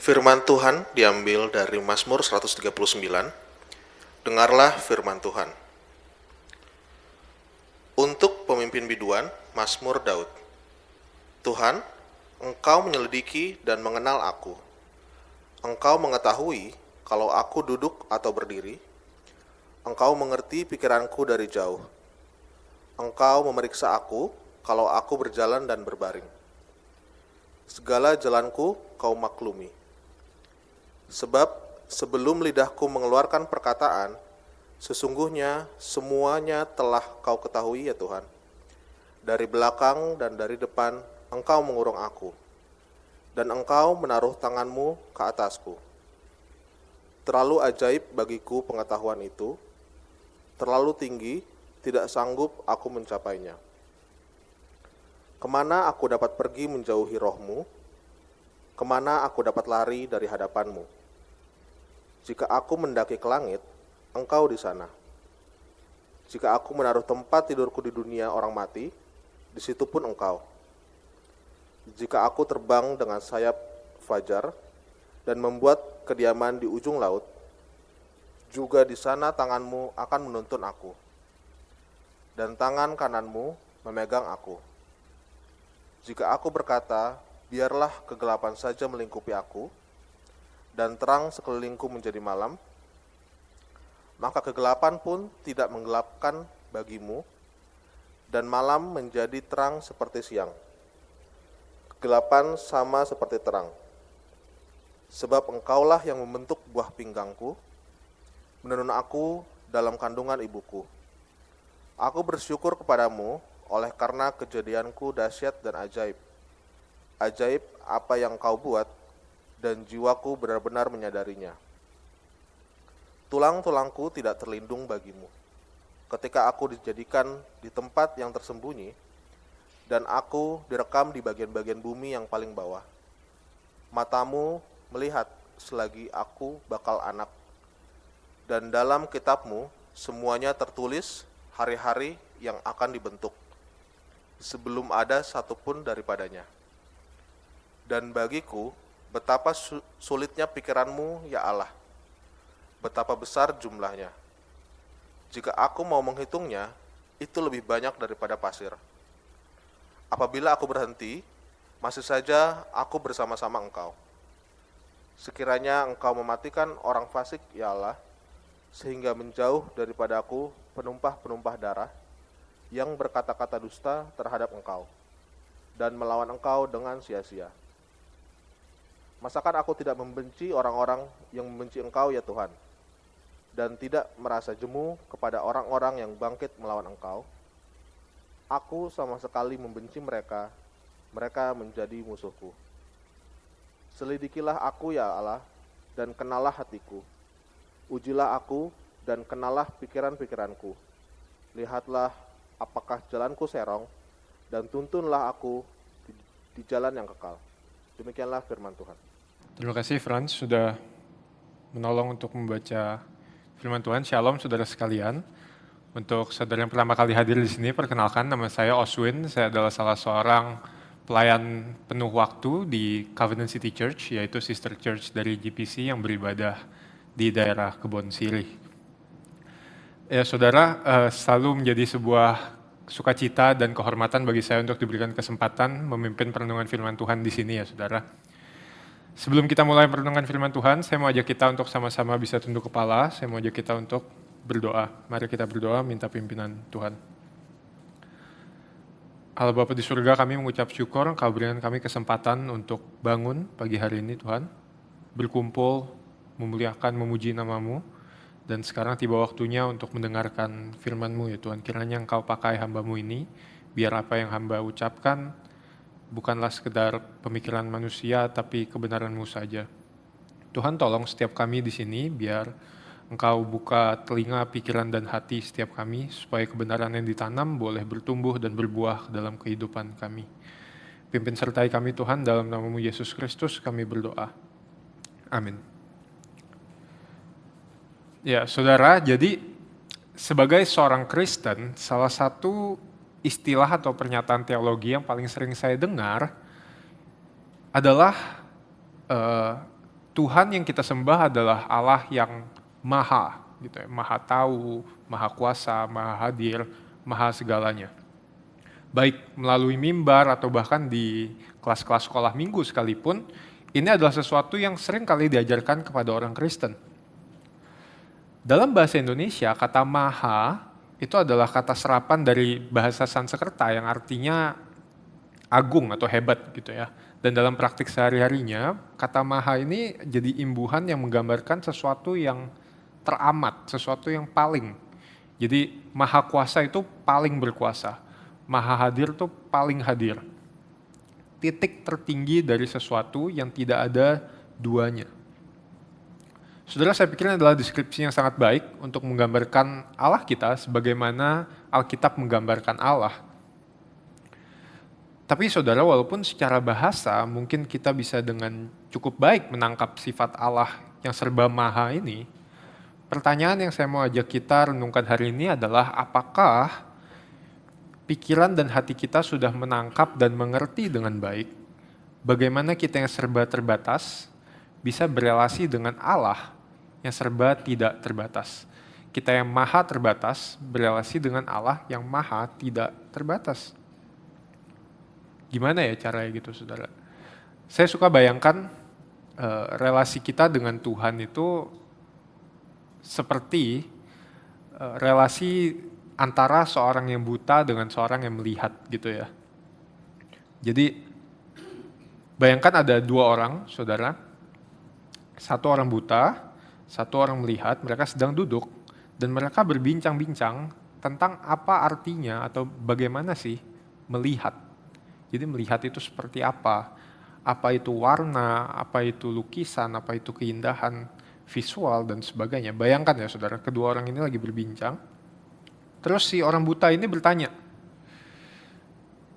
Firman Tuhan diambil dari Mazmur 139. Dengarlah firman Tuhan. Untuk pemimpin biduan, Mazmur Daud. Tuhan, Engkau menyelidiki dan mengenal aku. Engkau mengetahui kalau aku duduk atau berdiri. Engkau mengerti pikiranku dari jauh. Engkau memeriksa aku kalau aku berjalan dan berbaring. Segala jalanku Kau maklumi. Sebab sebelum lidahku mengeluarkan perkataan, sesungguhnya semuanya telah Kau ketahui ya Tuhan. Dari belakang dan dari depan Engkau mengurung aku, dan Engkau menaruh tangan-Mu ke atasku. Terlalu ajaib bagiku pengetahuan itu, terlalu tinggi, tidak sanggup aku mencapainya. Kemana aku dapat pergi menjauhi roh-Mu? Kemana aku dapat lari dari hadapan-Mu? Jika aku mendaki ke langit, Engkau di sana. Jika aku menaruh tempat tidurku di dunia orang mati, di situ pun Engkau. Jika aku terbang dengan sayap fajar dan membuat kediaman di ujung laut, juga di sana tangan-Mu akan menuntun aku, dan tangan kanan-Mu memegang aku. Jika aku berkata, biarlah kegelapan saja melingkupi aku, dan terang sekelilingku menjadi malam, maka kegelapan pun tidak menggelapkan bagimu, dan malam menjadi terang seperti siang. Kegelapan sama seperti terang. Sebab Engkaulah yang membentuk buah pinggangku, menenun aku dalam kandungan ibuku. Aku bersyukur kepadamu oleh karena kejadianku dahsyat dan ajaib. Ajaib apa yang Kau buat, dan jiwaku benar-benar menyadarinya. Tulang-tulangku tidak terlindung bagimu. Ketika aku dijadikan di tempat yang tersembunyi, dan aku direkam di bagian-bagian bumi yang paling bawah. Matamu melihat selagi aku bakal anak, dan dalam kitab-Mu semuanya tertulis hari-hari yang akan dibentuk, sebelum ada satupun daripadanya. Dan bagiku, betapa sulitnya pikiran-Mu, ya Allah, betapa besar jumlahnya. Jika aku mau menghitungnya, itu lebih banyak daripada pasir. Apabila aku berhenti, masih saja aku bersama-sama Engkau. Sekiranya Engkau mematikan orang fasik, ya Allah, sehingga menjauh daripada aku penumpah-penumpah darah yang berkata-kata dusta terhadap Engkau, dan melawan Engkau dengan sia-sia. Masakan aku tidak membenci orang-orang yang membenci Engkau ya Tuhan, dan tidak merasa jemu kepada orang-orang yang bangkit melawan Engkau? Aku sama sekali membenci mereka, mereka menjadi musuhku. Selidikilah aku ya Allah, dan kenalah hatiku. Ujilah aku, dan kenalah pikiran-pikiranku. Lihatlah apakah jalanku serong, dan tuntunlah aku di jalan yang kekal. Demikianlah firman Tuhan. Terima kasih Franz sudah menolong untuk membaca firman Tuhan. Shalom saudara sekalian. Untuk saudara yang pertama kali hadir di sini, perkenalkan nama saya Oswin. Saya adalah salah seorang pelayan penuh waktu di Covenant City Church, yaitu sister church dari GPC yang beribadah di daerah Kebon Sirih. Ya saudara, selalu menjadi sebuah sukacita dan kehormatan bagi saya untuk diberikan kesempatan memimpin perenungan firman Tuhan di sini ya saudara. Sebelum kita mulai perenungan firman Tuhan, saya mau ajak kita untuk sama-sama bisa tunduk kepala. Saya mau ajak kita untuk berdoa. Mari kita berdoa minta pimpinan Tuhan. Allah Bapa di surga, kami mengucap syukur Kau berikan kami kesempatan untuk bangun pagi hari ini Tuhan. Berkumpul, memuliakan, memuji nama-Mu. Dan sekarang tiba waktunya untuk mendengarkan firman-Mu ya Tuhan. Kiranya Engkau pakai hamba-Mu ini, biar apa yang hamba ucapkan bukanlah sekedar pemikiran manusia, tapi kebenaran-Mu saja. Tuhan tolong setiap kami di sini, biar Engkau buka telinga, pikiran, dan hati setiap kami, supaya kebenaran yang ditanam boleh bertumbuh dan berbuah dalam kehidupan kami. Pimpin sertai kami Tuhan, dalam nama-Mu Yesus Kristus kami berdoa. Amin. Ya, saudara, jadi sebagai seorang Kristen, salah satu istilah atau pernyataan teologi yang paling sering saya dengar adalah Tuhan yang kita sembah adalah Allah yang maha, gitu ya, maha tahu, maha kuasa, maha hadir, maha segalanya. Baik melalui mimbar atau bahkan di kelas-kelas sekolah minggu sekalipun, ini adalah sesuatu yang sering kali diajarkan kepada orang Kristen. Dalam bahasa Indonesia, kata maha itu adalah kata serapan dari bahasa Sanskerta yang artinya agung atau hebat gitu ya. Dan dalam praktik sehari-harinya, kata maha ini jadi imbuhan yang menggambarkan sesuatu yang teramat, sesuatu yang paling. Jadi maha kuasa itu paling berkuasa, maha hadir itu paling hadir. Titik tertinggi dari sesuatu yang tidak ada duanya. Saudara, saya pikir ini adalah deskripsi yang sangat baik untuk menggambarkan Allah kita sebagaimana Alkitab menggambarkan Allah. Tapi saudara, walaupun secara bahasa mungkin kita bisa dengan cukup baik menangkap sifat Allah yang serba maha ini, pertanyaan yang saya mau ajak kita renungkan hari ini adalah apakah pikiran dan hati kita sudah menangkap dan mengerti dengan baik bagaimana kita yang serba terbatas bisa berelasi dengan Allah yang serba tidak terbatas. Kita yang maha terbatas berelasi dengan Allah yang maha tidak terbatas. Gimana ya caranya gitu, saudara? Saya suka bayangkan relasi kita dengan Tuhan itu seperti relasi antara seorang yang buta dengan seorang yang melihat gitu ya. Jadi bayangkan ada dua orang, saudara. Satu orang buta, satu orang melihat, mereka sedang duduk dan mereka berbincang-bincang tentang apa artinya atau bagaimana sih melihat. Jadi melihat itu seperti apa itu warna, apa itu lukisan, apa itu keindahan visual dan sebagainya. Bayangkan ya saudara, kedua orang ini lagi berbincang. Terus si orang buta ini bertanya,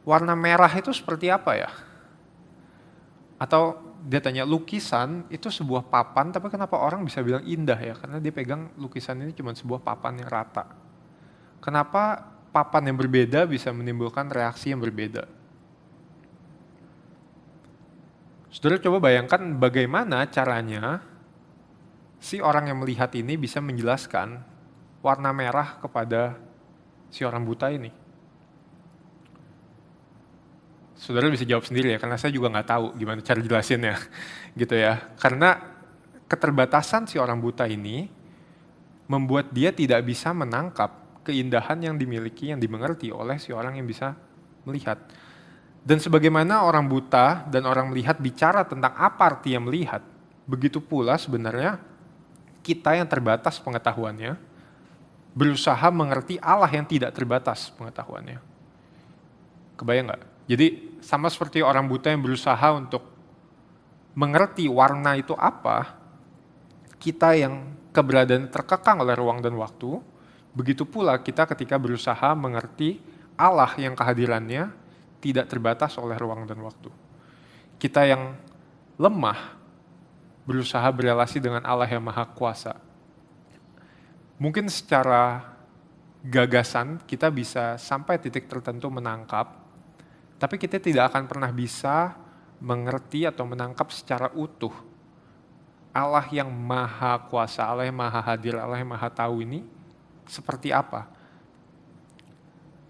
warna merah itu seperti apa ya? Atau dia tanya, lukisan itu sebuah papan, tapi kenapa orang bisa bilang indah ya? Karena dia pegang lukisan ini cuma sebuah papan yang rata. Kenapa papan yang berbeda bisa menimbulkan reaksi yang berbeda? Saudara coba bayangkan bagaimana caranya si orang yang melihat ini bisa menjelaskan warna merah kepada si orang buta ini. Saudara bisa jawab sendiri ya, karena saya juga nggak tahu gimana cara jelasinnya, gitu ya. Karena keterbatasan si orang buta ini membuat dia tidak bisa menangkap keindahan yang dimiliki, yang dimengerti oleh si orang yang bisa melihat. Dan sebagaimana orang buta dan orang melihat bicara tentang apa arti yang melihat, begitu pula sebenarnya kita yang terbatas pengetahuannya berusaha mengerti Allah yang tidak terbatas pengetahuannya. Kebayang nggak? Jadi sama seperti orang buta yang berusaha untuk mengerti warna itu apa, kita yang keberadaan terkekang oleh ruang dan waktu, begitu pula kita ketika berusaha mengerti Allah yang kehadirannya tidak terbatas oleh ruang dan waktu. Kita yang lemah berusaha berelasi dengan Allah yang maha kuasa. Mungkin secara gagasan kita bisa sampai titik tertentu menangkap, tapi kita tidak akan pernah bisa mengerti atau menangkap secara utuh Allah yang maha kuasa, Allah yang maha hadir, Allah yang maha tahu ini seperti apa.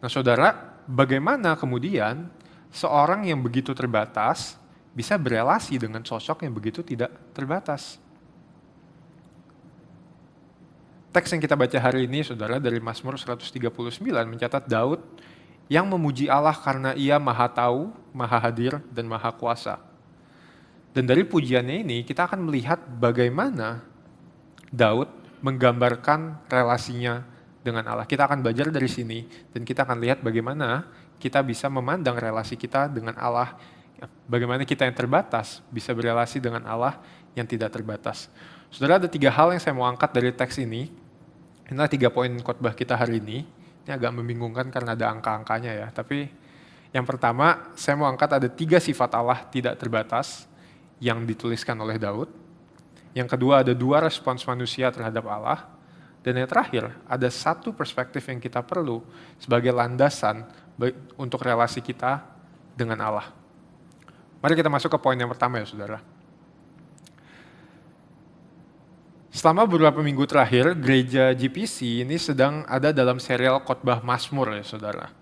Nah saudara, bagaimana kemudian seorang yang begitu terbatas bisa berelasi dengan sosok yang begitu tidak terbatas? Teks yang kita baca hari ini, saudara, dari Mazmur 139 mencatat Daud yang memuji Allah karena ia maha tahu, maha hadir, dan maha kuasa. Dan dari pujiannya ini kita akan melihat bagaimana Daud menggambarkan relasinya dengan Allah. Kita akan belajar dari sini dan kita akan lihat bagaimana kita bisa memandang relasi kita dengan Allah. Bagaimana kita yang terbatas bisa berelasi dengan Allah yang tidak terbatas. Saudara, ada 3 hal yang saya mau angkat dari teks ini. Inilah 3 poin khotbah kita hari ini. Ini agak membingungkan karena ada angka-angkanya ya. Tapi yang pertama, saya mau angkat ada 3 sifat Allah tidak terbatas yang dituliskan oleh Daud. Yang kedua, ada 2 respons manusia terhadap Allah. Dan yang terakhir, ada 1 perspektif yang kita perlu sebagai landasan untuk relasi kita dengan Allah. Mari kita masuk ke poin yang pertama ya saudara. Selama beberapa minggu terakhir, gereja GPC ini sedang ada dalam serial khotbah Mazmur ya saudara.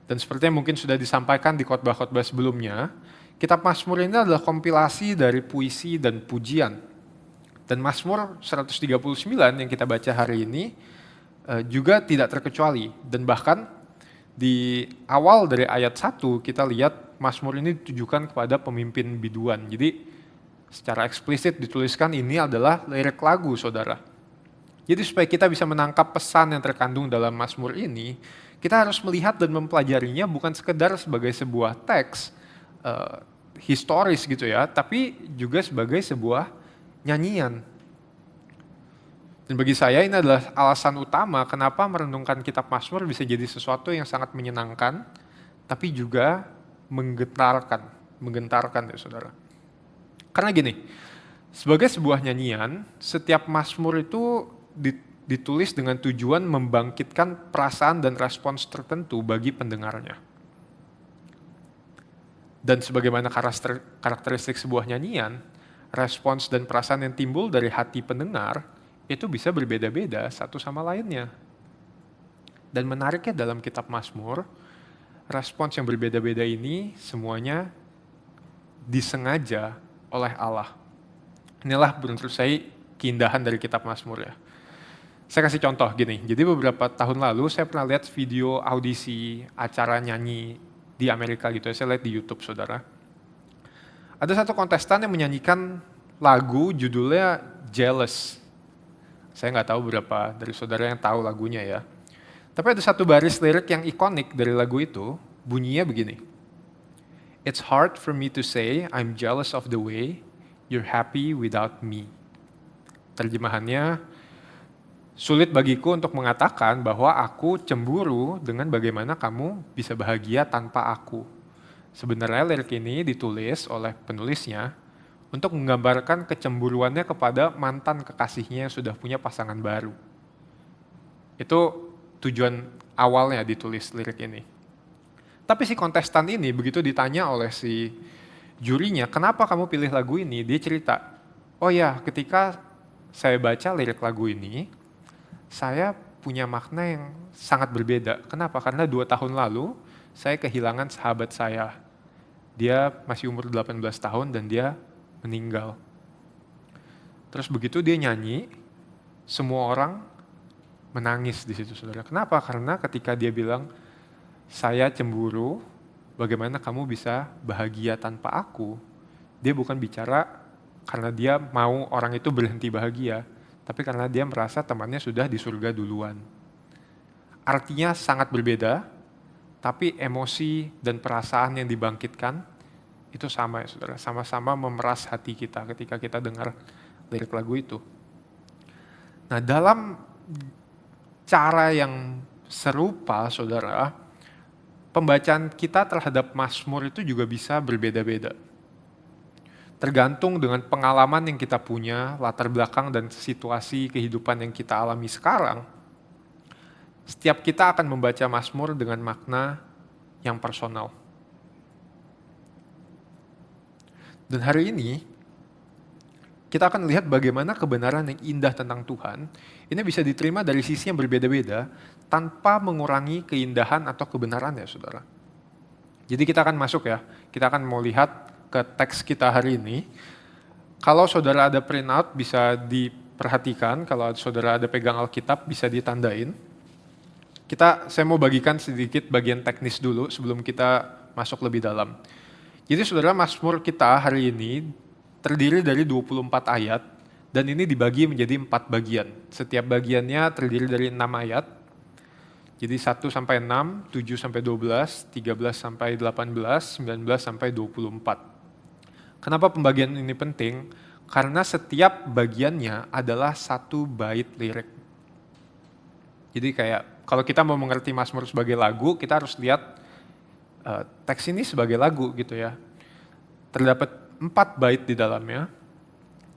Dan seperti yang mungkin sudah disampaikan di khotbah-khotbah sebelumnya, kitab Mazmur ini adalah kompilasi dari puisi dan pujian. Dan Mazmur 139 yang kita baca hari ini juga tidak terkecuali. Dan bahkan di awal dari ayat 1 kita lihat Mazmur ini ditujukan kepada pemimpin biduan. Jadi secara eksplisit dituliskan ini adalah lirik lagu, saudara. Jadi supaya kita bisa menangkap pesan yang terkandung dalam Mazmur ini, kita harus melihat dan mempelajarinya bukan sekedar sebagai sebuah teks historis gitu ya, tapi juga sebagai sebuah nyanyian. Dan bagi saya ini adalah alasan utama kenapa merenungkan kitab Mazmur bisa jadi sesuatu yang sangat menyenangkan, tapi juga menggentarkan ya saudara. Karena gini, sebagai sebuah nyanyian, setiap Mazmur itu ditulis dengan tujuan membangkitkan perasaan dan respons tertentu bagi pendengarnya. Dan sebagaimana karakteristik sebuah nyanyian, respons dan perasaan yang timbul dari hati pendengar itu bisa berbeda-beda satu sama lainnya. Dan menariknya dalam kitab Mazmur, respons yang berbeda-beda ini semuanya disengaja oleh Allah. Inilah menurut saya keindahan dari kitab Mazmur ya. Saya kasih contoh gini, jadi beberapa tahun lalu saya pernah lihat video audisi acara nyanyi di Amerika gitu ya, saya lihat di YouTube saudara. Ada satu kontestan yang menyanyikan lagu judulnya Jealous. Saya nggak tahu berapa dari saudara yang tahu lagunya ya. Tapi ada satu baris lirik yang ikonik dari lagu itu, bunyinya begini. It's hard for me to say I'm jealous of the way you're happy without me. Terjemahannya, sulit bagiku untuk mengatakan bahwa aku cemburu dengan bagaimana kamu bisa bahagia tanpa aku. Sebenarnya lirik ini ditulis oleh penulisnya untuk menggambarkan kecemburuannya kepada mantan kekasihnya yang sudah punya pasangan baru. Itu tujuan awalnya ditulis lirik ini. Tapi si kontestan ini begitu ditanya oleh si jurinya, kenapa kamu pilih lagu ini? Dia cerita, oh ya ketika saya baca lirik lagu ini, saya punya makna yang sangat berbeda. Kenapa? Karena 2 tahun lalu saya kehilangan sahabat saya. Dia masih umur 18 tahun dan dia meninggal. Terus begitu dia nyanyi, semua orang menangis di situ saudara. Kenapa? Karena ketika dia bilang, saya cemburu, bagaimana kamu bisa bahagia tanpa aku? Dia bukan bicara karena dia mau orang itu berhenti bahagia, tapi karena dia merasa temannya sudah di surga duluan. Artinya sangat berbeda, tapi emosi dan perasaan yang dibangkitkan itu sama ya saudara, sama-sama memeras hati kita ketika kita dengar lirik lagu itu. Nah dalam cara yang serupa saudara, pembacaan kita terhadap Mazmur itu juga bisa berbeda-beda. Tergantung dengan pengalaman yang kita punya, latar belakang dan situasi kehidupan yang kita alami sekarang, setiap kita akan membaca Mazmur dengan makna yang personal. Dan hari ini, kita akan lihat bagaimana kebenaran yang indah tentang Tuhan, ini bisa diterima dari sisi yang berbeda-beda, tanpa mengurangi keindahan atau kebenarannya, saudara. Jadi kita akan masuk ya, kita akan mau lihat ke teks kita hari ini. Kalau saudara ada printout bisa diperhatikan, kalau saudara ada pegang Alkitab bisa ditandain. Saya mau bagikan sedikit bagian teknis dulu sebelum kita masuk lebih dalam. Jadi saudara, Mazmur kita hari ini terdiri dari 24 ayat dan ini dibagi menjadi 4 bagian. Setiap bagiannya terdiri dari 6 ayat. Jadi 1 sampai 6, 7 sampai 12, 13 sampai 18, 19 sampai 24. Kenapa pembagian ini penting? Karena setiap bagiannya adalah satu bait lirik. Jadi kayak kalau kita mau mengerti Mazmur sebagai lagu, kita harus lihat teks ini sebagai lagu gitu ya. Terdapat 4 bait di dalamnya.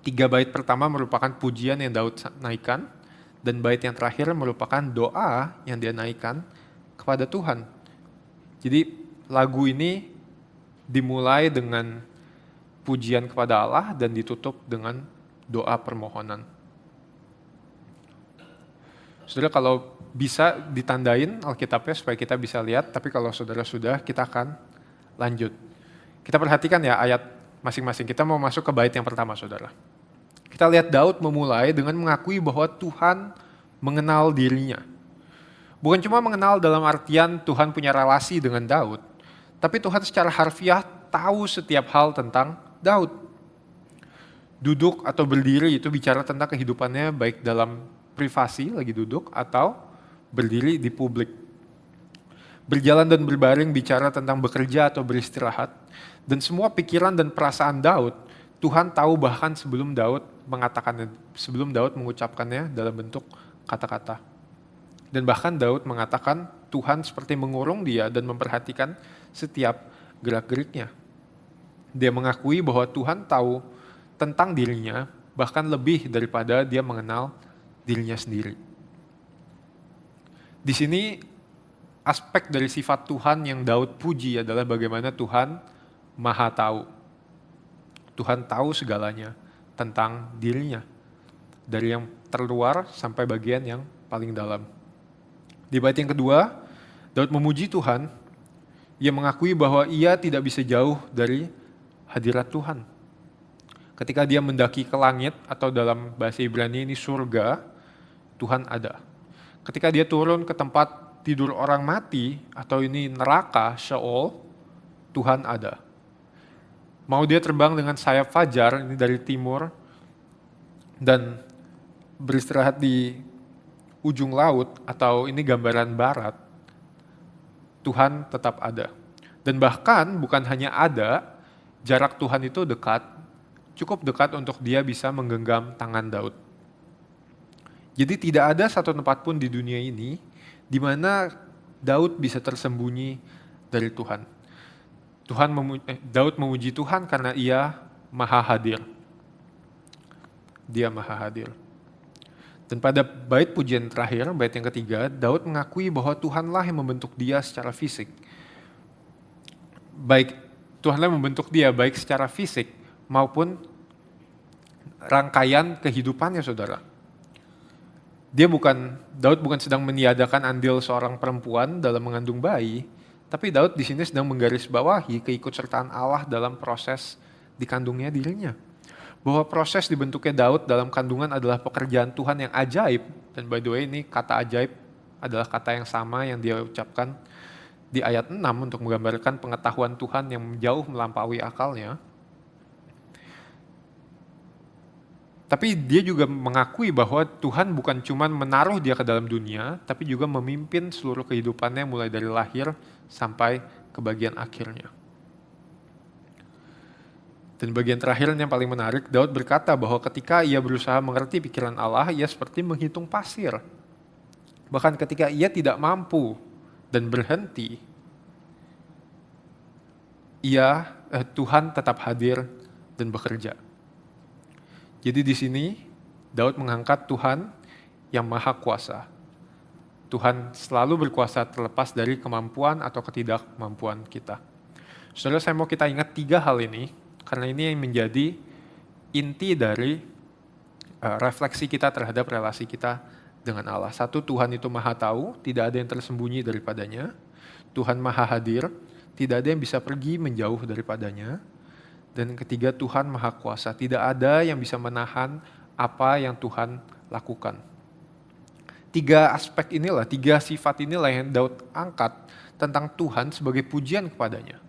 3 bait pertama merupakan pujian yang Daud naikkan, dan bait yang terakhir merupakan doa yang dia naikkan kepada Tuhan. Jadi lagu ini dimulai dengan pujian kepada Allah dan ditutup dengan doa permohonan. Saudara, kalau bisa ditandain Alkitabnya supaya kita bisa lihat, tapi kalau saudara sudah, kita akan lanjut. Kita perhatikan ya ayat masing-masing. Kita mau masuk ke bait yang pertama, saudara. Kita lihat Daud memulai dengan mengakui bahwa Tuhan mengenal dirinya. Bukan cuma mengenal dalam artian Tuhan punya relasi dengan Daud, tapi Tuhan secara harfiah tahu setiap hal tentang Daud. Duduk atau berdiri itu bicara tentang kehidupannya baik dalam privasi lagi duduk atau berdiri di publik. Berjalan dan berbaring bicara tentang bekerja atau beristirahat. Dan semua pikiran dan perasaan Daud, Tuhan tahu bahkan sebelum Daud mengatakannya, sebelum Daud mengucapkannya dalam bentuk kata-kata. Dan bahkan Daud mengatakan Tuhan seperti mengurung dia dan memperhatikan setiap gerak-geriknya. Dia mengakui bahwa Tuhan tahu tentang dirinya, bahkan lebih daripada dia mengenal dirinya sendiri. Di sini aspek dari sifat Tuhan yang Daud puji adalah bagaimana Tuhan Maha tahu. Tuhan tahu segalanya tentang dirinya, dari yang terluar sampai bagian yang paling dalam. Di bait yang kedua, Daud memuji Tuhan. Ia mengakui bahwa ia tidak bisa jauh dari hadirat Tuhan. Ketika dia mendaki ke langit, atau dalam bahasa Ibrani ini surga, Tuhan ada. Ketika dia turun ke tempat tidur orang mati, atau ini neraka, Sheol, Tuhan ada. Mau dia terbang dengan sayap fajar, ini dari timur, dan beristirahat di ujung laut, atau ini gambaran barat, Tuhan tetap ada. Dan bahkan bukan hanya ada, jarak Tuhan itu dekat, cukup dekat untuk dia bisa menggenggam tangan Daud. Jadi tidak ada satu tempat pun di dunia ini di mana Daud bisa tersembunyi dari Tuhan. Daud memuji Tuhan karena ia maha hadir. Dia maha hadir. Dan pada bait pujian terakhir, bait yang ketiga, Daud mengakui bahwa Tuhanlah yang membentuk dia secara fisik. Baik Tuhanlah yang membentuk dia baik secara fisik maupun rangkaian kehidupannya, saudara. Daud bukan sedang meniadakan andil seorang perempuan dalam mengandung bayi, tapi Daud di sini sedang menggarisbawahi keikutsertaan Allah dalam proses dikandungnya dirinya. Bahwa proses dibentuknya Daud dalam kandungan adalah pekerjaan Tuhan yang ajaib. Dan by the way, ini kata ajaib adalah kata yang sama yang dia ucapkan di ayat 6 untuk menggambarkan pengetahuan Tuhan yang jauh melampaui akalnya. Tapi dia juga mengakui bahwa Tuhan bukan cuma menaruh dia ke dalam dunia, tapi juga memimpin seluruh kehidupannya mulai dari lahir sampai ke bagian akhirnya. Dan bagian terakhirnya yang paling menarik, Daud berkata bahwa ketika ia berusaha mengerti pikiran Allah, ia seperti menghitung pasir. Bahkan ketika ia tidak mampu dan berhenti, Tuhan tetap hadir dan bekerja. Jadi di sini Daud mengangkat Tuhan yang maha kuasa. Tuhan selalu berkuasa terlepas dari kemampuan atau ketidakmampuan kita. Saudara, saya mau kita ingat 3 hal ini, karena ini yang menjadi inti dari refleksi kita terhadap relasi kita dengan Allah. 1, Tuhan itu maha tahu, tidak ada yang tersembunyi daripadanya. Tuhan maha hadir, tidak ada yang bisa pergi menjauh daripadanya. Dan ketiga, Tuhan maha kuasa, tidak ada yang bisa menahan apa yang Tuhan lakukan. 3 aspek inilah, 3 sifat inilah yang Daud angkat tentang Tuhan sebagai pujian kepadanya.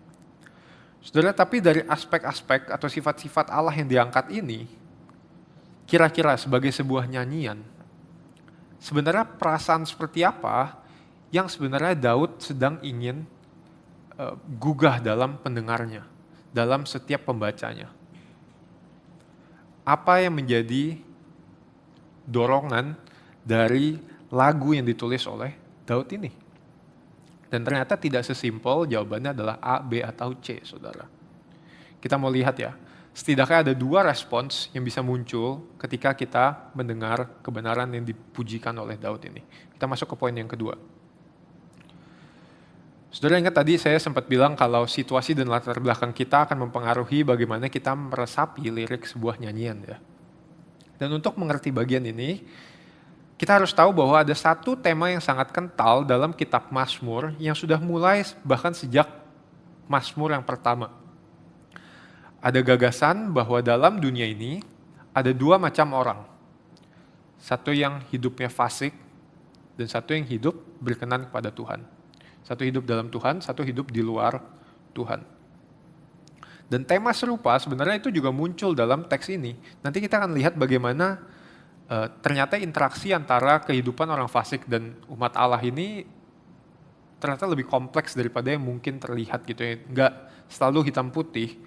Saudara, tapi dari aspek-aspek atau sifat-sifat Allah yang diangkat ini, kira-kira sebagai sebuah nyanyian, sebenarnya perasaan seperti apa yang sebenarnya Daud sedang ingin gugah dalam pendengarnya, dalam setiap pembacanya? Apa yang menjadi dorongan dari lagu yang ditulis oleh Daud ini? Dan ternyata tidak sesimpel jawabannya adalah A, B, atau C, saudara. Kita mau lihat ya, setidaknya ada 2 respons yang bisa muncul ketika kita mendengar kebenaran yang dipujikan oleh Daud ini. Kita masuk ke poin yang kedua. Saudara ingat tadi saya sempat bilang kalau situasi dan latar belakang kita akan mempengaruhi bagaimana kita meresapi lirik sebuah nyanyian ya. Dan untuk mengerti bagian ini, kita harus tahu bahwa ada satu tema yang sangat kental dalam kitab Mazmur yang sudah mulai bahkan sejak Mazmur yang pertama. Ada gagasan bahwa dalam dunia ini ada dua macam orang. Satu yang hidupnya fasik dan satu yang hidup berkenan kepada Tuhan. Satu hidup dalam Tuhan, satu hidup di luar Tuhan. Dan tema serupa sebenarnya itu juga muncul dalam teks ini. Nanti kita akan lihat bagaimana ternyata interaksi antara kehidupan orang fasik dan umat Allah ini ternyata lebih kompleks daripada yang mungkin terlihat gitu ya. Nggak selalu hitam putih.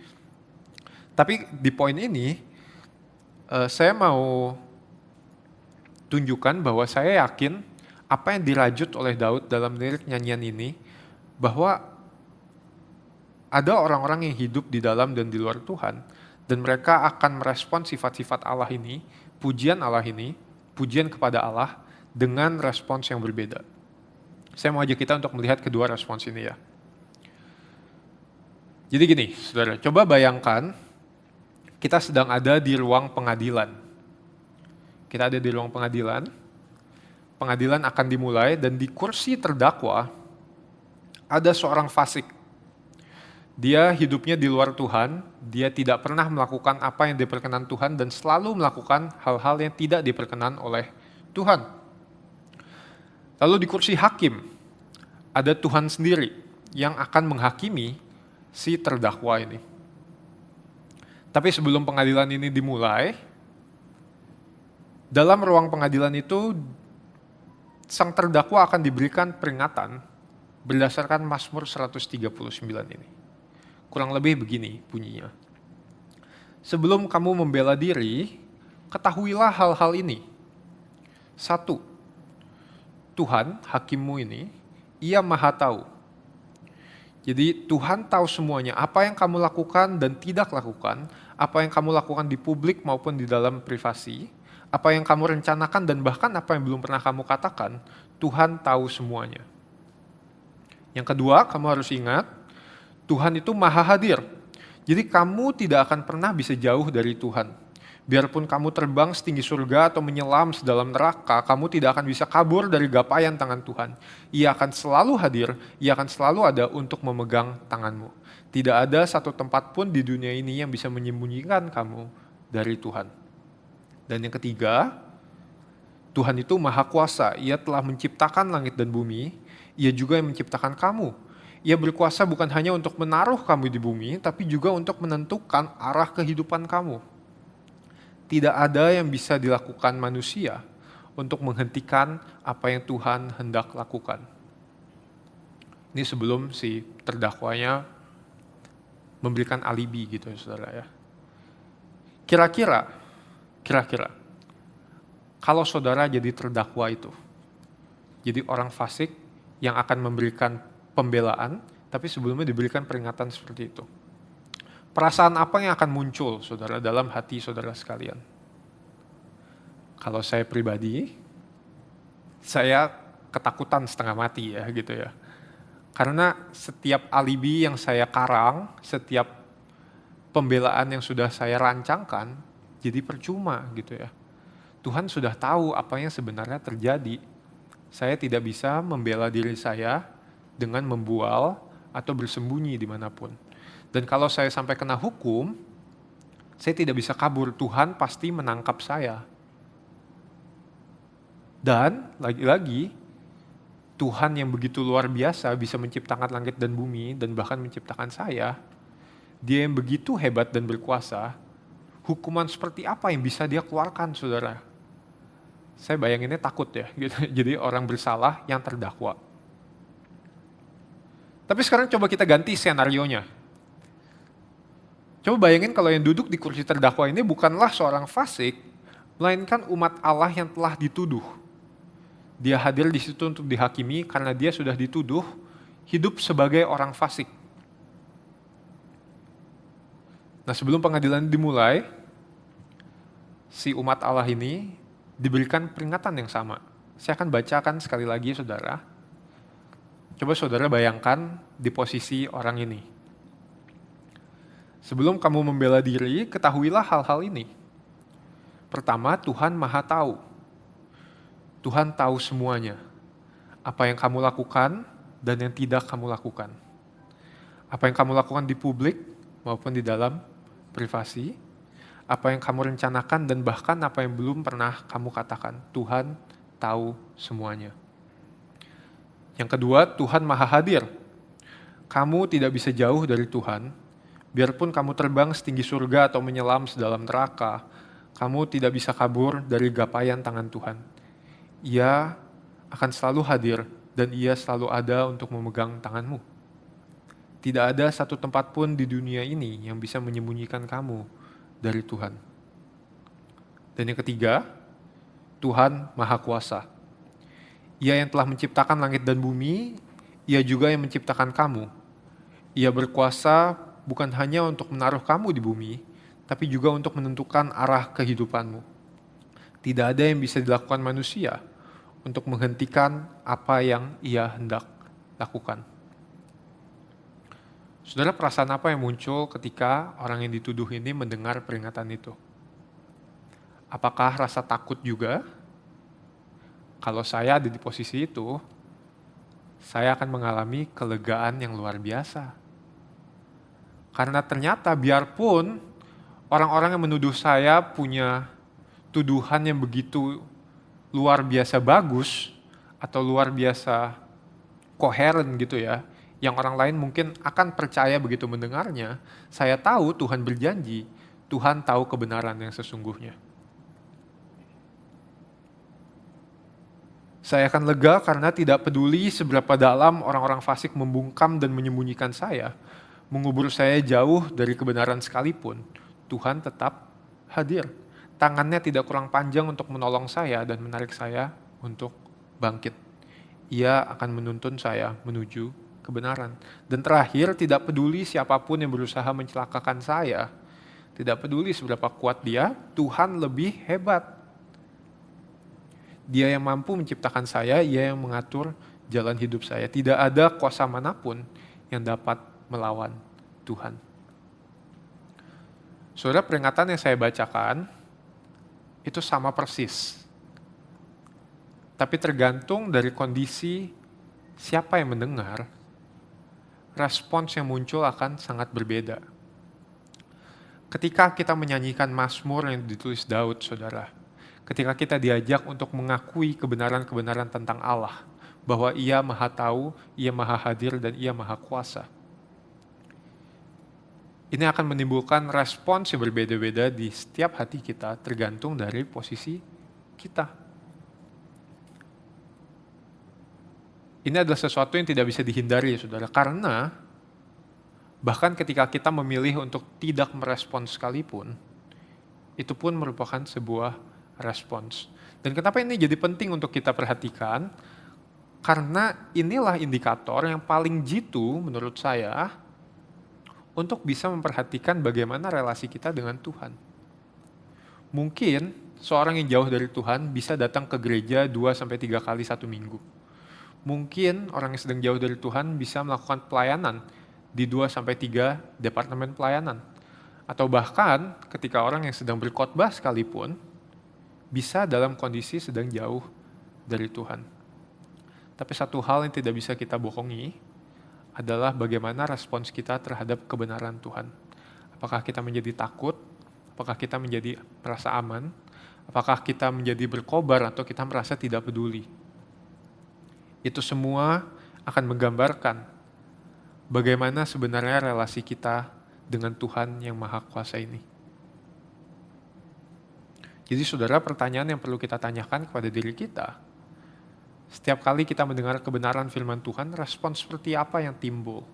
Tapi di poin ini, saya mau tunjukkan bahwa saya yakin apa yang dirajut oleh Daud dalam lirik nyanyian ini, bahwa ada orang-orang yang hidup di dalam dan di luar Tuhan, dan mereka akan merespon sifat-sifat Allah ini, pujian Allah ini, pujian kepada Allah, dengan respons yang berbeda. Saya mau ajak kita untuk melihat kedua respons ini ya. Jadi gini, saudara, coba bayangkan kita sedang ada di ruang pengadilan. Kita ada di ruang pengadilan, pengadilan akan dimulai, dan di kursi terdakwa ada seorang fasik. Dia hidupnya di luar Tuhan, dia tidak pernah melakukan apa yang diperkenan Tuhan dan selalu melakukan hal-hal yang tidak diperkenan oleh Tuhan. Lalu di kursi hakim, ada Tuhan sendiri yang akan menghakimi si terdakwa ini. Tapi sebelum pengadilan ini dimulai, dalam ruang pengadilan itu, sang terdakwa akan diberikan peringatan berdasarkan Mazmur 139 ini. Kurang lebih begini bunyinya. Sebelum kamu membela diri, ketahuilah hal-hal ini. 1. Tuhan, hakimmu ini, ia maha tahu. Jadi Tuhan tahu semuanya, apa yang kamu lakukan dan tidak lakukan, apa yang kamu lakukan di publik maupun di dalam privasi, apa yang kamu rencanakan dan bahkan apa yang belum pernah kamu katakan, Tuhan tahu semuanya. Yang kedua, kamu harus ingat, Tuhan itu maha hadir. Jadi kamu tidak akan pernah bisa jauh dari Tuhan. Biarpun kamu terbang setinggi surga atau menyelam sedalam neraka, kamu tidak akan bisa kabur dari gapaian tangan Tuhan. Ia akan selalu hadir, ia akan selalu ada untuk memegang tanganmu. Tidak ada satu tempat pun di dunia ini yang bisa menyembunyikan kamu dari Tuhan. Dan yang ketiga, Tuhan itu maha kuasa. Ia telah menciptakan langit dan bumi, ia juga yang menciptakan kamu. Ia berkuasa bukan hanya untuk menaruh kamu di bumi, tapi juga untuk menentukan arah kehidupan kamu. Tidak ada yang bisa dilakukan manusia untuk menghentikan apa yang Tuhan hendak lakukan. Ini sebelum si terdakwanya memberikan alibi gitu ya saudara ya. Kira-kira, kalau saudara jadi terdakwa itu, jadi orang fasik yang akan memberikan pembelaan, tapi sebelumnya diberikan peringatan seperti itu. Perasaan apa yang akan muncul, saudara, dalam hati saudara sekalian? Kalau saya pribadi, saya ketakutan setengah mati ya, gitu ya. Karena setiap alibi yang saya karang, setiap pembelaan yang sudah saya rancangkan, jadi percuma gitu ya. Tuhan sudah tahu apa yang sebenarnya terjadi. Saya tidak bisa membela diri saya dengan membual atau bersembunyi dimanapun. Dan kalau saya sampai kena hukum, saya tidak bisa kabur, Tuhan pasti menangkap saya. Dan lagi-lagi, Tuhan yang begitu luar biasa bisa menciptakan langit dan bumi dan bahkan menciptakan saya, Dia yang begitu hebat dan berkuasa, hukuman seperti apa yang bisa Dia keluarkan, saudara? Saya bayanginnya takut ya, gitu. Jadi orang bersalah yang terdakwa. Tapi sekarang coba kita ganti senarionya. Coba bayangin kalau yang duduk di kursi terdakwa ini bukanlah seorang fasik, melainkan umat Allah yang telah dituduh. Dia hadir di situ untuk dihakimi karena dia sudah dituduh hidup sebagai orang fasik. Nah, sebelum pengadilan dimulai, si umat Allah ini diberikan peringatan yang sama. Saya akan bacakan sekali lagi, saudara. Coba saudara bayangkan di posisi orang ini. Sebelum kamu membela diri, ketahuilah hal-hal ini. Pertama, Tuhan maha tahu. Tuhan tahu semuanya. Apa yang kamu lakukan dan yang tidak kamu lakukan. Apa yang kamu lakukan di publik maupun di dalam privasi. Apa yang kamu rencanakan dan bahkan apa yang belum pernah kamu katakan. Tuhan tahu semuanya. Yang kedua, Tuhan Maha Hadir. Kamu tidak bisa jauh dari Tuhan. Biarpun kamu terbang setinggi surga atau menyelam sedalam neraka, kamu tidak bisa kabur dari gapaian tangan Tuhan. Ia akan selalu hadir dan ia selalu ada untuk memegang tanganmu. Tidak ada satu tempat pun di dunia ini yang bisa menyembunyikan kamu dari Tuhan. Dan yang ketiga, Tuhan Maha Kuasa. Ia yang telah menciptakan langit dan bumi, Ia juga yang menciptakan kamu. Ia berkuasa bukan hanya untuk menaruh kamu di bumi, tapi juga untuk menentukan arah kehidupanmu. Tidak ada yang bisa dilakukan manusia untuk menghentikan apa yang Ia hendak lakukan. Saudara, perasaan apa yang muncul ketika orang yang dituduh ini mendengar peringatan itu? Apakah rasa takut juga? Kalau saya ada di posisi itu, saya akan mengalami kelegaan yang luar biasa. Karena ternyata biarpun orang-orang yang menuduh saya punya tuduhan yang begitu luar biasa bagus atau luar biasa koheren gitu ya, yang orang lain mungkin akan percaya begitu mendengarnya, saya tahu Tuhan berjanji, Tuhan tahu kebenaran yang sesungguhnya. Saya akan lega karena tidak peduli seberapa dalam orang-orang fasik membungkam dan menyembunyikan saya, mengubur saya jauh dari kebenaran sekalipun, Tuhan tetap hadir. Tangannya tidak kurang panjang untuk menolong saya dan menarik saya untuk bangkit. Ia akan menuntun saya menuju kebenaran. Dan terakhir, tidak peduli siapapun yang berusaha mencelakakan saya, tidak peduli seberapa kuat dia, Tuhan lebih hebat. Dia yang mampu menciptakan saya, Ia yang mengatur jalan hidup saya. Tidak ada kuasa manapun yang dapat melawan Tuhan. Saudara, peringatan yang saya bacakan itu sama persis. Tapi tergantung dari kondisi siapa yang mendengar, respons yang muncul akan sangat berbeda. Ketika kita menyanyikan Mazmur yang ditulis Daud, saudara, ketika kita diajak untuk mengakui kebenaran-kebenaran tentang Allah, bahwa Ia Maha Tahu, Ia Maha Hadir, dan Ia Maha Kuasa. Ini akan menimbulkan respons yang berbeda-beda di setiap hati kita, tergantung dari posisi kita. Ini adalah sesuatu yang tidak bisa dihindari, saudara, karena bahkan ketika kita memilih untuk tidak merespons sekalipun, itu pun merupakan sebuah respons. Dan kenapa ini jadi penting untuk kita perhatikan? Karena inilah indikator yang paling jitu menurut saya untuk bisa memperhatikan bagaimana relasi kita dengan Tuhan. Mungkin seorang yang jauh dari Tuhan bisa datang ke gereja 2-3 kali satu minggu. Mungkin orang yang sedang jauh dari Tuhan bisa melakukan pelayanan di 2-3 departemen pelayanan. Atau bahkan ketika orang yang sedang berkhotbah sekalipun bisa dalam kondisi sedang jauh dari Tuhan. Tapi satu hal yang tidak bisa kita bohongi adalah bagaimana respons kita terhadap kebenaran Tuhan. Apakah kita menjadi takut? Apakah kita menjadi merasa aman? Apakah kita menjadi berkobar atau kita merasa tidak peduli? Itu semua akan menggambarkan bagaimana sebenarnya relasi kita dengan Tuhan yang Maha Kuasa ini. Jadi saudara, pertanyaan yang perlu kita tanyakan kepada diri kita, setiap kali kita mendengar kebenaran firman Tuhan, respon seperti apa yang timbul?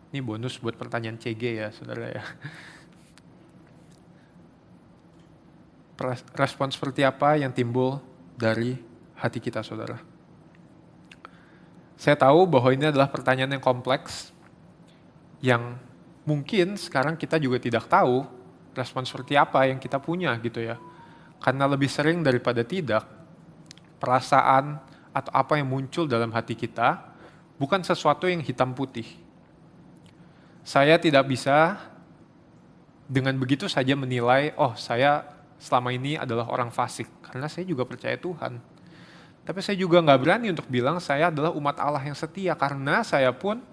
Ini bonus buat pertanyaan CG ya saudara ya. Respon seperti apa yang timbul dari hati kita saudara? Saya tahu bahwa ini adalah pertanyaan yang kompleks, yang mungkin sekarang kita juga tidak tahu respon seperti apa yang kita punya gitu ya. Karena lebih sering daripada tidak, perasaan atau apa yang muncul dalam hati kita bukan sesuatu yang hitam putih. Saya tidak bisa dengan begitu saja menilai, oh saya selama ini adalah orang fasik, karena saya juga percaya Tuhan. Tapi saya juga nggak berani untuk bilang saya adalah umat Allah yang setia karena saya pun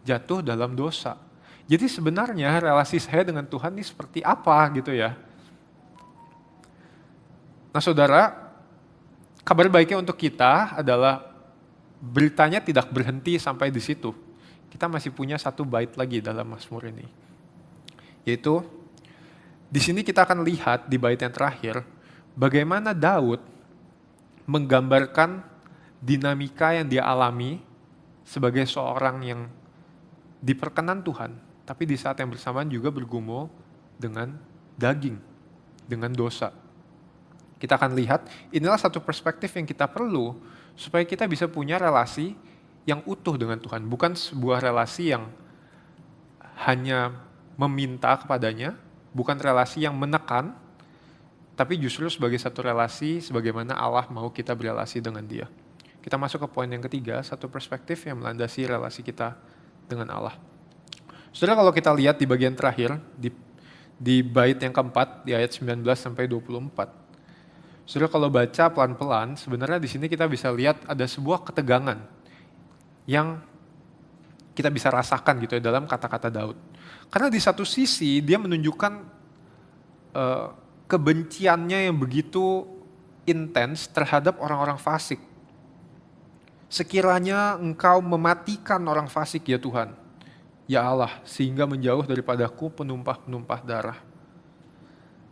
jatuh dalam dosa. Jadi sebenarnya relasi saya dengan Tuhan ini seperti apa gitu ya. Nah saudara, kabar baiknya untuk kita adalah beritanya tidak berhenti sampai di situ. Kita masih punya satu bait lagi dalam Mazmur ini. Yaitu, di sini kita akan lihat di bait yang terakhir, bagaimana Daud menggambarkan dinamika yang dia alami sebagai seorang yang diperkenan Tuhan, tapi di saat yang bersamaan juga bergumul dengan daging, dengan dosa. Kita akan lihat, inilah satu perspektif yang kita perlu supaya kita bisa punya relasi yang utuh dengan Tuhan. Bukan sebuah relasi yang hanya meminta kepadanya, bukan relasi yang menekan, tapi justru sebagai satu relasi sebagaimana Allah mau kita berelasi dengan Dia. Kita masuk ke poin yang ketiga, satu perspektif yang melandasi relasi kita dengan Allah. Saudara, kalau kita lihat di bagian terakhir, di bait yang keempat, di ayat 19 sampai 24. Saudara, kalau baca pelan-pelan, sebenarnya di sini kita bisa lihat ada sebuah ketegangan yang kita bisa rasakan gitu ya dalam kata-kata Daud. Karena di satu sisi dia menunjukkan kebenciannya yang begitu intens terhadap orang-orang fasik. Sekiranya engkau mematikan orang fasik ya Tuhan, ya Allah, sehingga menjauh daripadaku penumpah-penumpah darah.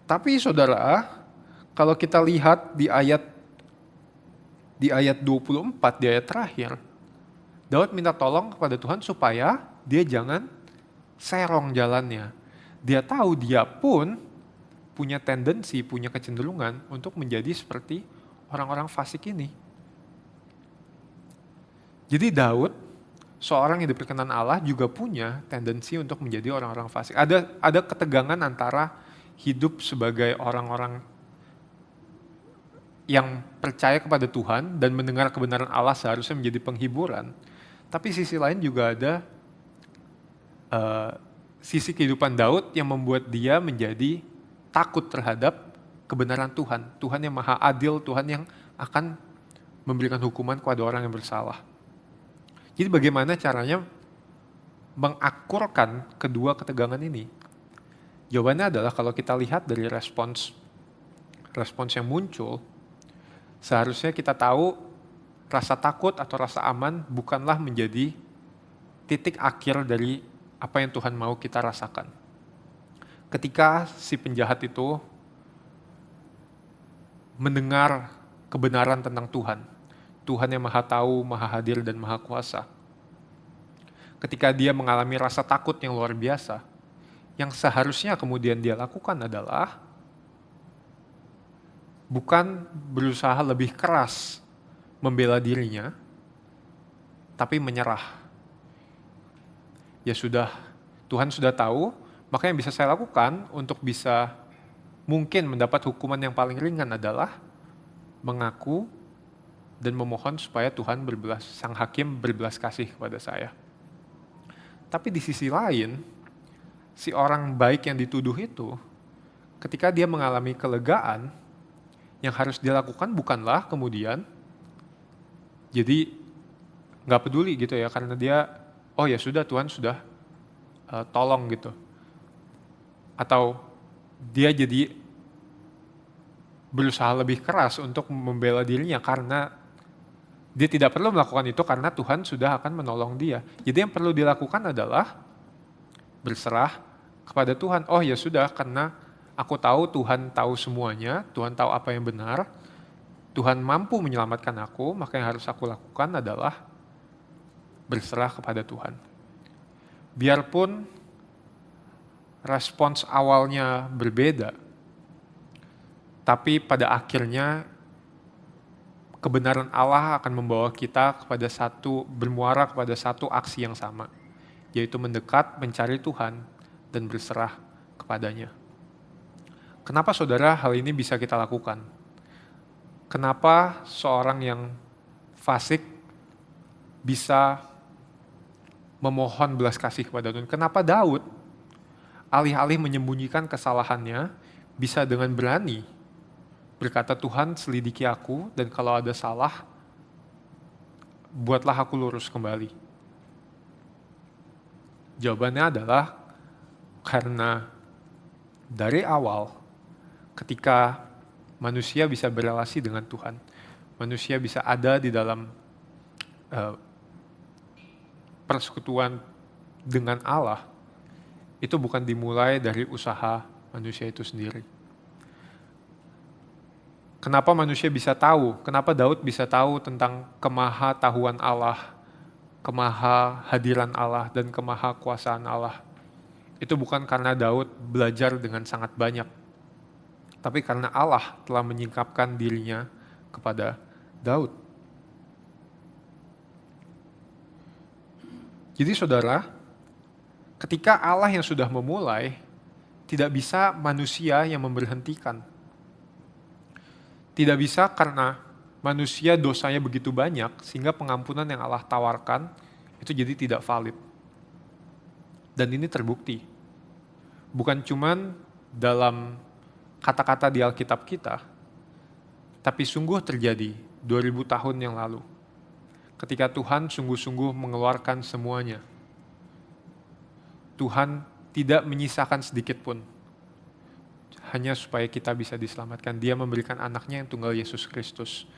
Tapi saudara, kalau kita lihat di ayat 24, di ayat terakhir, Daud minta tolong kepada Tuhan supaya dia jangan serong jalannya. Dia tahu dia pun punya tendensi, punya kecenderungan untuk menjadi seperti orang-orang fasik ini. Jadi Daud, seorang yang diperkenan Allah juga punya tendensi untuk menjadi orang-orang fasik. Ada ketegangan antara hidup sebagai orang-orang yang percaya kepada Tuhan dan mendengar kebenaran Allah seharusnya menjadi penghiburan. Tapi sisi lain juga ada sisi kehidupan Daud yang membuat dia menjadi takut terhadap kebenaran Tuhan. Tuhan yang maha adil, Tuhan yang akan memberikan hukuman kepada orang yang bersalah. Jadi bagaimana caranya mengakurkan kedua ketegangan ini? Jawabannya adalah kalau kita lihat dari respons yang muncul, seharusnya kita tahu rasa takut atau rasa aman bukanlah menjadi titik akhir dari apa yang Tuhan mau kita rasakan. Ketika si penjahat itu mendengar kebenaran tentang Tuhan, Tuhan yang maha tahu, maha hadir, dan maha kuasa. Ketika dia mengalami rasa takut yang luar biasa, yang seharusnya kemudian dia lakukan adalah bukan berusaha lebih keras membela dirinya, tapi menyerah. Ya sudah, Tuhan sudah tahu, maka yang bisa saya lakukan untuk bisa mungkin mendapat hukuman yang paling ringan adalah mengaku dan memohon supaya Tuhan sang hakim berbelas kasih kepada saya. Tapi di sisi lain, si orang baik yang dituduh itu, ketika dia mengalami kelegaan, yang harus dia lakukan bukanlah kemudian jadi nggak peduli gitu ya, karena dia, oh ya sudah Tuhan sudah tolong gitu. Atau dia jadi berusaha lebih keras untuk membela dirinya karena dia tidak perlu melakukan itu karena Tuhan sudah akan menolong dia. Jadi yang perlu dilakukan adalah berserah kepada Tuhan. Oh ya sudah, karena aku tahu Tuhan tahu semuanya, Tuhan tahu apa yang benar, Tuhan mampu menyelamatkan aku, maka yang harus aku lakukan adalah berserah kepada Tuhan. Biarpun respons awalnya berbeda, tapi pada akhirnya kebenaran Allah akan membawa kita bermuara kepada satu aksi yang sama, yaitu mendekat, mencari Tuhan, dan berserah kepadanya. Kenapa saudara hal ini bisa kita lakukan? Kenapa seorang yang fasik bisa memohon belas kasih kepada Tuhan? Kenapa Daud alih-alih menyembunyikan kesalahannya, bisa dengan berani berkata, Tuhan selidiki aku, dan kalau ada salah, buatlah aku lurus kembali. Jawabannya adalah karena dari awal ketika manusia bisa berelasi dengan Tuhan, manusia bisa ada di dalam persekutuan dengan Allah, itu bukan dimulai dari usaha manusia itu sendiri. Kenapa manusia bisa tahu? Kenapa Daud bisa tahu tentang kemaha-tahuan Allah, kemaha-hadiran Allah, dan kemaha-kuasaan Allah? Itu bukan karena Daud belajar dengan sangat banyak, tapi karena Allah telah menyingkapkan dirinya kepada Daud. Jadi saudara, ketika Allah yang sudah memulai, tidak bisa manusia yang memberhentikan. Tidak bisa karena manusia dosanya begitu banyak, sehingga pengampunan yang Allah tawarkan itu jadi tidak valid. Dan ini terbukti. Bukan cuman dalam kata-kata di Alkitab kita, tapi sungguh terjadi 2000 tahun yang lalu. Ketika Tuhan sungguh-sungguh mengeluarkan semuanya. Tuhan tidak menyisakan sedikit pun. Hanya supaya kita bisa diselamatkan. Dia memberikan anaknya yang tunggal, Yesus Kristus,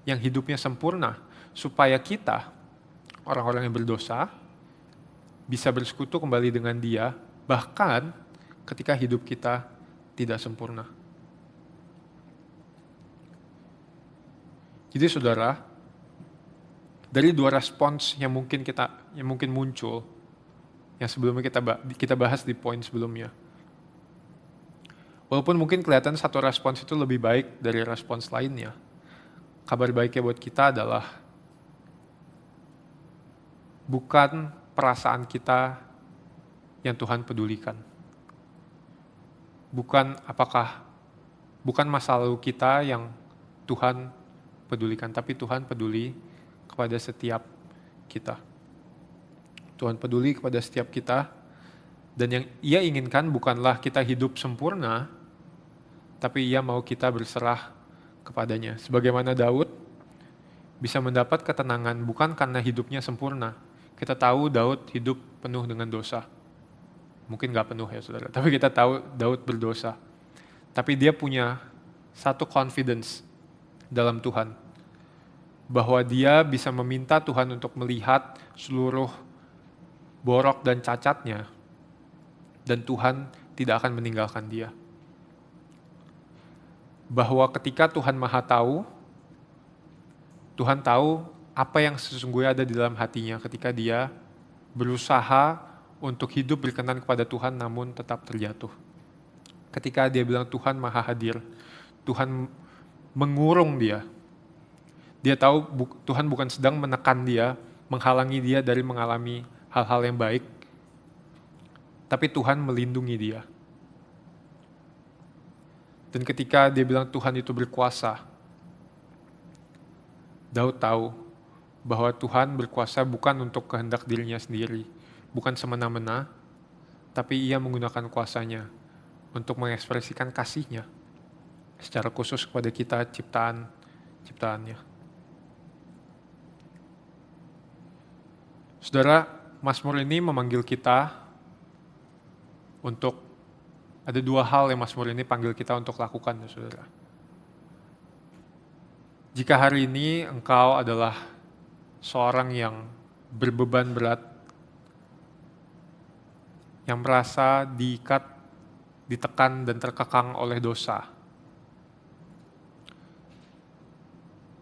yang hidupnya sempurna, supaya kita, orang-orang yang berdosa, bisa bersekutu kembali dengan Dia, bahkan ketika hidup kita tidak sempurna. Jadi saudara, dari dua respons yang mungkin muncul, yang sebelumnya kita bahas di poin sebelumnya. Walaupun mungkin kelihatan satu respons itu lebih baik dari respons lainnya, kabar baiknya buat kita adalah bukan perasaan kita yang Tuhan pedulikan. Bukan masa lalu kita yang Tuhan pedulikan, tapi Tuhan peduli kepada setiap kita. Tuhan peduli kepada setiap kita, dan yang Ia inginkan bukanlah kita hidup sempurna, tapi Ia mau kita berserah kepadanya. Sebagaimana Daud bisa mendapat ketenangan bukan karena hidupnya sempurna. Kita tahu Daud hidup penuh dengan dosa. Mungkin gak penuh ya saudara, tapi kita tahu Daud berdosa. Tapi dia punya satu confidence dalam Tuhan, bahwa dia bisa meminta Tuhan untuk melihat seluruh borok dan cacatnya, dan Tuhan tidak akan meninggalkan dia. Bahwa ketika Tuhan Maha Tahu, Tuhan tahu apa yang sesungguhnya ada di dalam hatinya ketika dia berusaha untuk hidup berkenan kepada Tuhan namun tetap terjatuh. Ketika dia bilang Tuhan Maha Hadir, Tuhan mengurung dia. Dia tahu Tuhan bukan sedang menekan dia, menghalangi dia dari mengalami hal-hal yang baik, tapi Tuhan melindungi dia. Dan ketika dia bilang Tuhan itu berkuasa, Daud tahu bahwa Tuhan berkuasa bukan untuk kehendak dirinya sendiri, bukan semena-mena, tapi Ia menggunakan kuasanya untuk mengekspresikan kasih-Nya secara khusus kepada kita ciptaannya. Saudara, Mazmur ini memanggil kita untuk, ada dua hal yang Mazmur ini panggil kita untuk lakukan, ya saudara. Jika hari ini engkau adalah seorang yang berbeban berat, yang merasa diikat, ditekan, dan terkekang oleh dosa,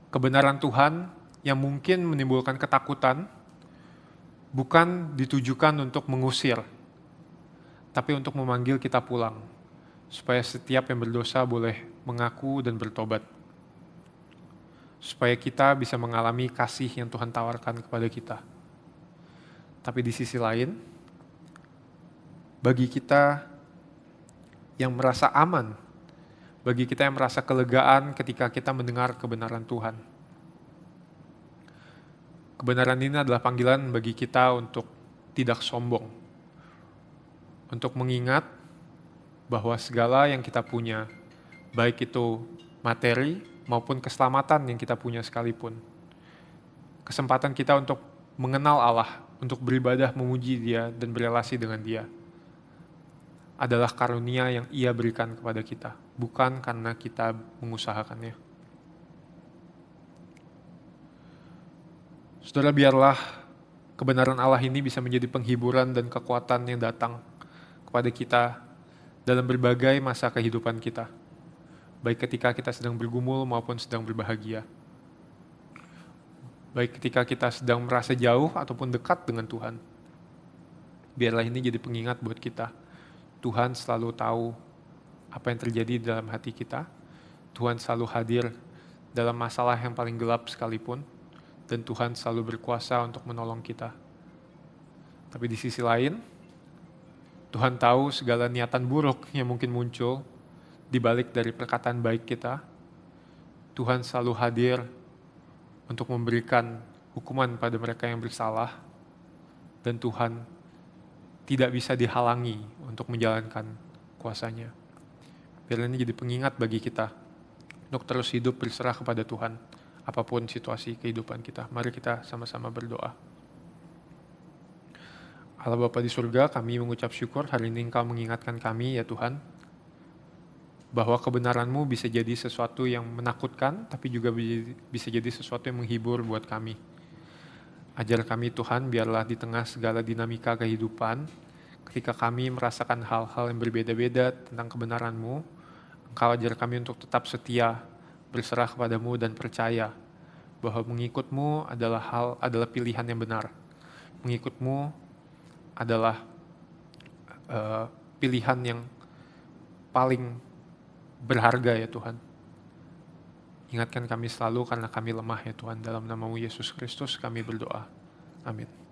kebenaran Tuhan yang mungkin menimbulkan ketakutan, bukan ditujukan untuk mengusir, tapi untuk memanggil kita pulang, supaya setiap yang berdosa boleh mengaku dan bertobat. Supaya kita bisa mengalami kasih yang Tuhan tawarkan kepada kita. Tapi di sisi lain, bagi kita yang merasa aman, bagi kita yang merasa kelegaan ketika kita mendengar kebenaran Tuhan, kebenaran ini adalah panggilan bagi kita untuk tidak sombong, untuk mengingat bahwa segala yang kita punya, baik itu materi maupun keselamatan yang kita punya sekalipun, kesempatan kita untuk mengenal Allah, untuk beribadah, memuji Dia, dan berelasi dengan Dia adalah karunia yang Ia berikan kepada kita, bukan karena kita mengusahakannya. Saudara, biarlah kebenaran Allah ini bisa menjadi penghiburan dan kekuatan yang datang kepada kita dalam berbagai masa kehidupan kita, baik ketika kita sedang bergumul maupun sedang berbahagia. Baik ketika kita sedang merasa jauh ataupun dekat dengan Tuhan. Biarlah ini jadi pengingat buat kita. Tuhan selalu tahu apa yang terjadi dalam hati kita. Tuhan selalu hadir dalam masalah yang paling gelap sekalipun. Dan Tuhan selalu berkuasa untuk menolong kita. Tapi di sisi lain, Tuhan tahu segala niatan buruk yang mungkin muncul di balik dari perkataan baik kita. Tuhan selalu hadir untuk memberikan hukuman pada mereka yang bersalah, dan Tuhan tidak bisa dihalangi untuk menjalankan kuasa-Nya. Biar ini jadi pengingat bagi kita untuk terus hidup berserah kepada Tuhan, apapun situasi kehidupan kita. Mari kita sama-sama berdoa. Allah Bapa di surga, kami mengucap syukur hari ini Engkau mengingatkan kami, ya Tuhan, bahwa kebenaran-Mu bisa jadi sesuatu yang menakutkan, tapi juga bisa jadi sesuatu yang menghibur buat kami. Ajar kami Tuhan, biarlah di tengah segala dinamika kehidupan, ketika kami merasakan hal-hal yang berbeda-beda tentang kebenaran-Mu, Engkau ajar kami untuk tetap setia, berserah kepada-Mu dan percaya bahwa mengikut-Mu adalah pilihan yang benar. Mengikut-Mu adalah pilihan yang paling berharga, ya Tuhan. Ingatkan kami selalu karena kami lemah, ya Tuhan. Dalam nama-Mu Yesus Kristus kami berdoa. Amin.